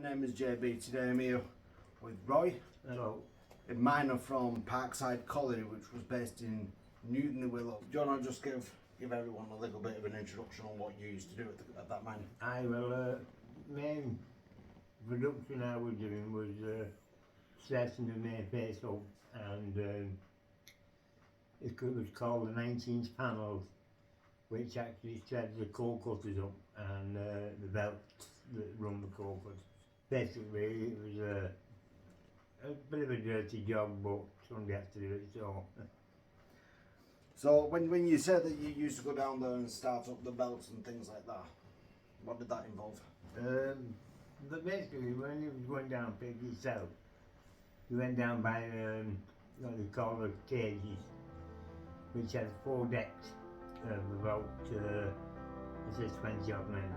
My name is JB. Today I'm here with Roy. Hello. A miner from Parkside Colliery, which was based in Newton-le-Willows. Do you want to just give everyone a little bit of an introduction on what you used to do at that mine? Main production I was doing was setting the main face up, and it was called the 19-inch panels, which actually set the coal cutters up and the belts that run the coal cutters. Basically, it was a bit of a dirty job, but somebody had to do it, so. So when you said that you used to go down there and start up the belts and things like that, what did that involve? But basically, when you was going down pick yourself, you went down by what they call the cages, which has 4 decks of about it says 20 odd men.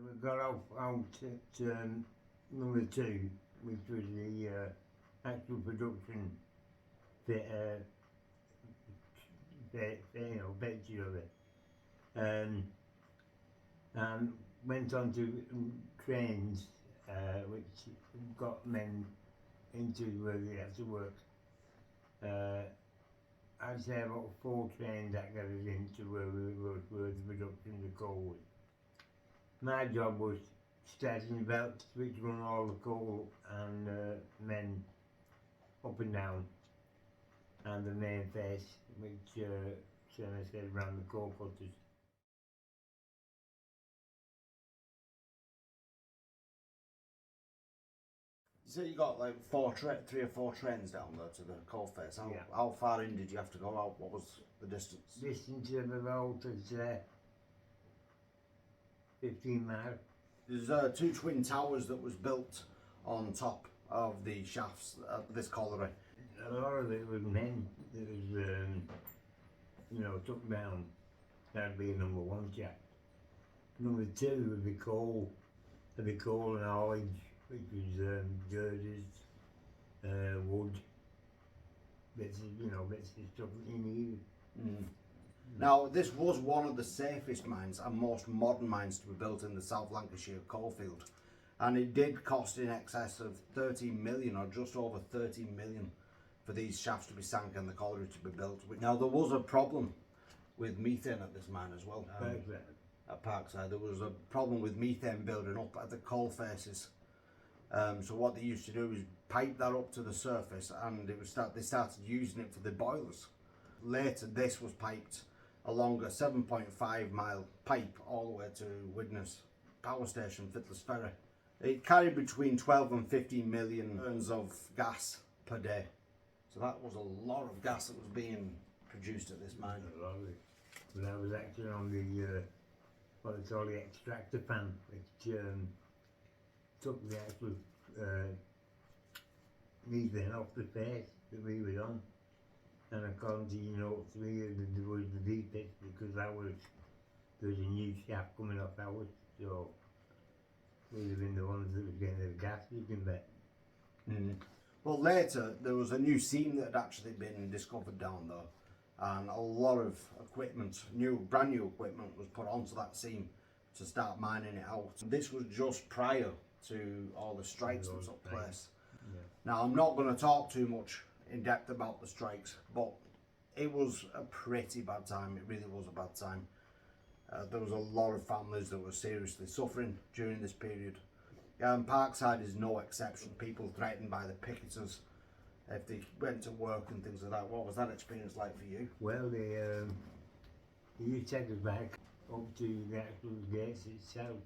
We got out at number 2, which was the actual production picture of it, and went on to trains which got men into where they had to work. I'd say about 4 trains that got us into where we were, where the production of the coal was. My job was starting belts which run all the coal and men up and down, and the main face which, as I said, ran the coal cutters. So you got like 3 or 4 trains down there to the coal face. How far in did you have to go out? What was the distance? Distance of about 15 miles. There's 2 twin towers that was built on top of the shafts at this colliery. A lot of it was men that was, took down. That'd be number 1 shaft. Number 2 would be coal. There'd be coal and haulage, which was girders, wood, bits of stuff that you needed. Now, this was one of the safest mines and most modern mines to be built in the South Lancashire Coalfield, and it did cost in excess of 30 million, or just over 30 million, for these shafts to be sank and the colliery to be built. Now, there was a problem with methane at this mine as well. At Parkside, there was a problem with methane building up at the coal faces. So what they used to do is pipe that up to the surface, and they started using it for the boilers. Later, this was piped along a 7.5 mile pipe all the way to Widnes power station, Fiddler's Ferry. It carried between 12 and 15 million tons of gas per day. So that was a lot of gas that was being produced at this mine. A lot of it. But I was actually on the what they call the extractor fan, which took the actual methane off the face that we were on. And according to note 3, there was the deepest, because there was a new shaft coming off ours, so we'd have been the ones that was getting the gas, you can bet. Well, later there was a new seam that had actually been discovered down there, and a lot of equipment, brand new equipment, was put onto that seam to start mining it out. This was just prior to all the strikes that took place. Now, I'm not going to talk too much in depth about the strikes, but it was a pretty bad time. It really was a bad time. There was a lot of families that were seriously suffering during this period. Parkside is no exception. People threatened by the picketers if they went to work and things like that. What was that experience like for you? Well, they used to take us back up to the actual gates itself.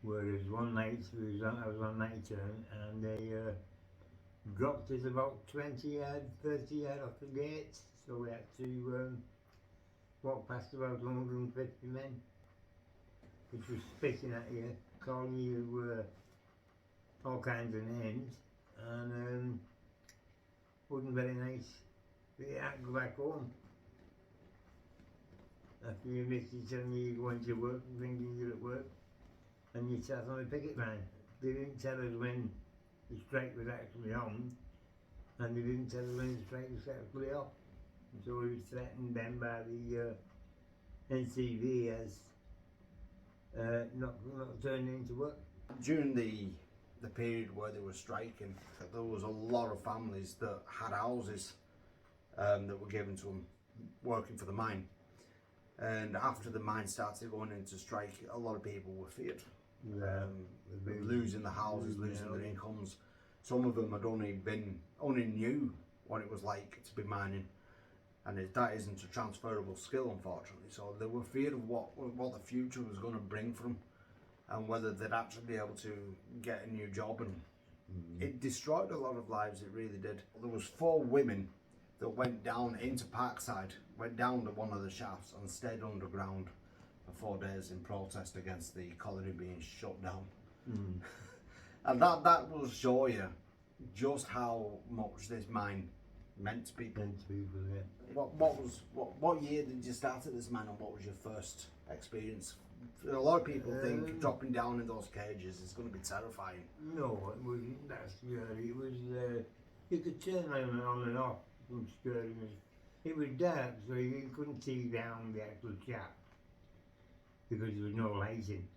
Whereas one night I was on night turn, and they dropped us about 20 yards, 30 yards off the gates. So we had to walk past about 150 men, which was spitting at you, calling you all kinds of names, and wasn't very nice. But you had to go back home. After your missus telling you you're going to work and thinking you're at work, and you sat on the picket line. They didn't tell us when the strike was actually on, and they didn't tell us when the strike was actually off. And so we were threatened then by the NCV as not turning into work. During the period where they were striking, there was a lot of families that had houses that were given to them working for the mine. And after the mine started going into strike, a lot of people were feared. Losing the houses, losing their incomes. Some of them had only knew what it was like to be mining, and that isn't a transferable skill, unfortunately. So they were feared of what the future was going to bring for them, and whether they'd actually be able to get a new job. And it destroyed a lot of lives. It really did. There was 4 women that went down into Parkside, went down to one of the shafts and stayed underground for 4 days in protest against the colliery being shut down. And that will show you just how much this mine meant to people. Yeah. What year did you start at this mine, and what was your first experience? A lot of people think dropping down in those cages is going to be terrifying. No, it wasn't that scary. It was you could turn on and off from scariness. It was dark, so you couldn't see down the actual shaft because there was no lighting.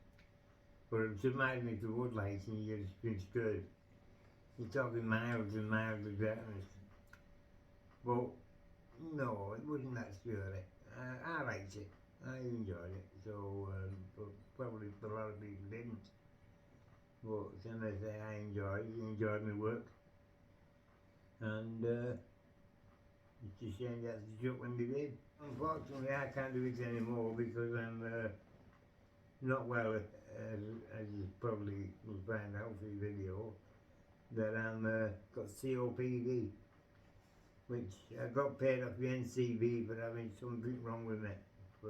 But imagine if there was lighting, you'd just been scared. You're talking miles and miles of darkness. But no, it wasn't that scary. I liked it. I enjoyed it. So, but probably a lot of people didn't. But as I say, I enjoyed my work. And it's a shame that's the joke when they did. Unfortunately, I can't do it anymore because I'm not well, as you probably will find out through the video, that I'm got COPD, which I got paid off the NCV for having something wrong with me for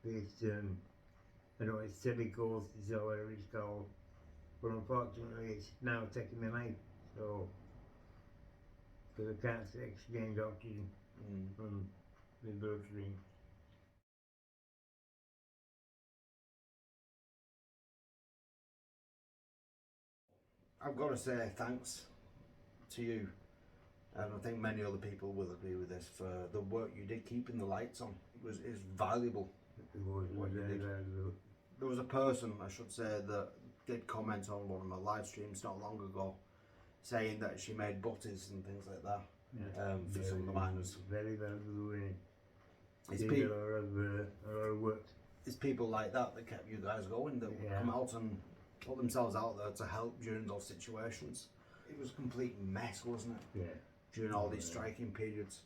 this, I don't know, it's silicosis or whatever it's called, but unfortunately it's now taking my life, so, because I can't exchange oxygen from the bloodstream. I've got to say thanks to you, and I think many other people will agree with this, for the work you did keeping the lights on. It's valuable. It was what you very did. valuable. There was a person, I should say, that did comment on one of my live streams not long ago, saying that she made butties and things like that for some of the miners. Very valuable. It's a lot of work. It's people like that that kept you guys going, that would come out and put themselves out there to help during those situations. It was a complete mess, wasn't it? Yeah. During all these striking periods.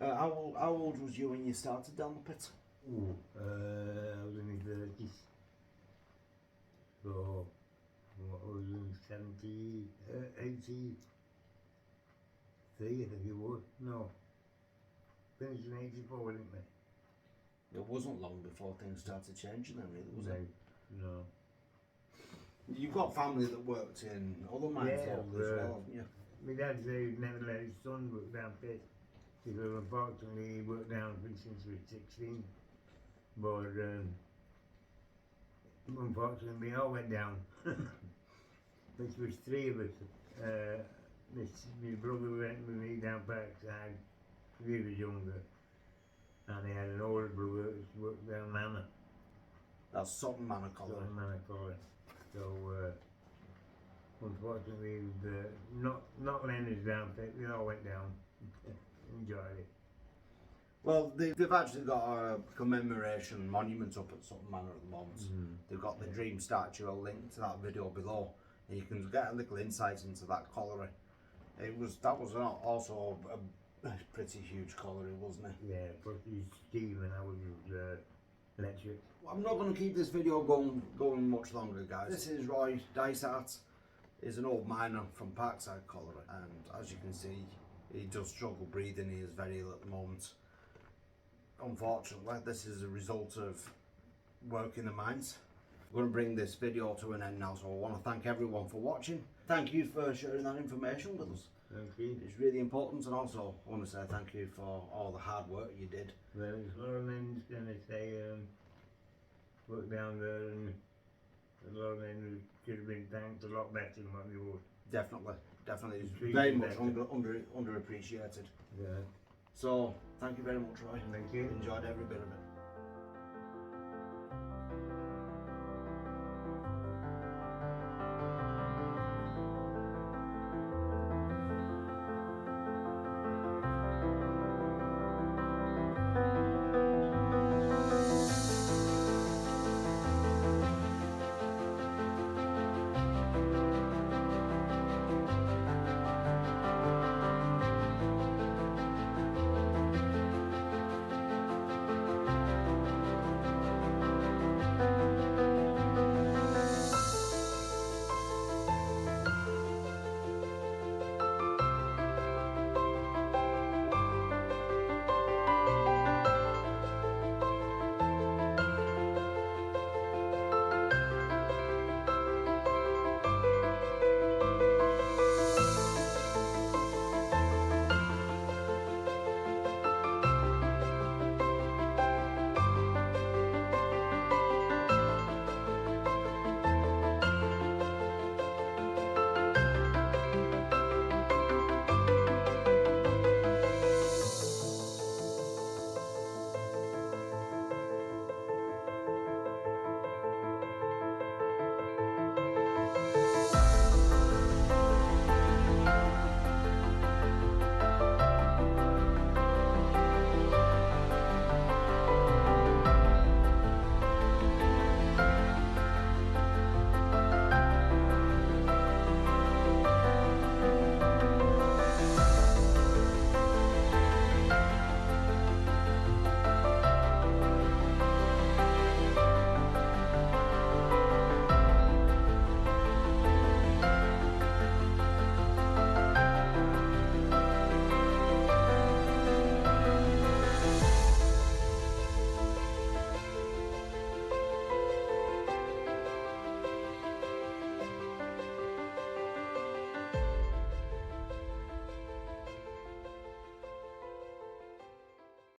How old was you when you started down the pit? I was in my 30s. So, I was in 83, I think it was. No. Finished in 84, didn't we? It wasn't long before things started changing then, really, was it? No. You've got family that worked in other mines locally as well, haven't you? My dad said he'd never let his son work down pit because unfortunately he worked down pit since he was 16. But unfortunately we all went down, which was 3 of us. My brother went with me down Parkside, he was younger, and he had an older brother who worked down Manor. That's Sutton Manor Colliery. Sutton Manor Colliery. So unfortunately, not laying us down, but we all went down. Enjoyed it. Well, they've actually got a commemoration monument up at Sutton Manor at the moment. They've got the Dream statue. I'll link to that video below, and you can get a little insight into that colliery. That was also a pretty huge colliery, wasn't it? Yeah, but he's steam and I was electric. I'm not going to keep this video going much longer, guys. This is Roy Dysart. He's an old miner from Parkside Colliery, and as you can see, he does struggle breathing. He is very ill at the moment. Unfortunately, this is a result of work in the mines. We're going to bring this video to an end now, so I want to thank everyone for watching. Thank you for sharing that information with us. Thank you. It's really important, and also I want to say thank you for all the hard work you did. Well, a lot of men's going to say, work down there, and a lot of men should have been thanked a lot better than what they would. Definitely, it's Treated very much better. underappreciated. Yeah. So, thank you very much, Roy. Thank you. Enjoyed every bit of it.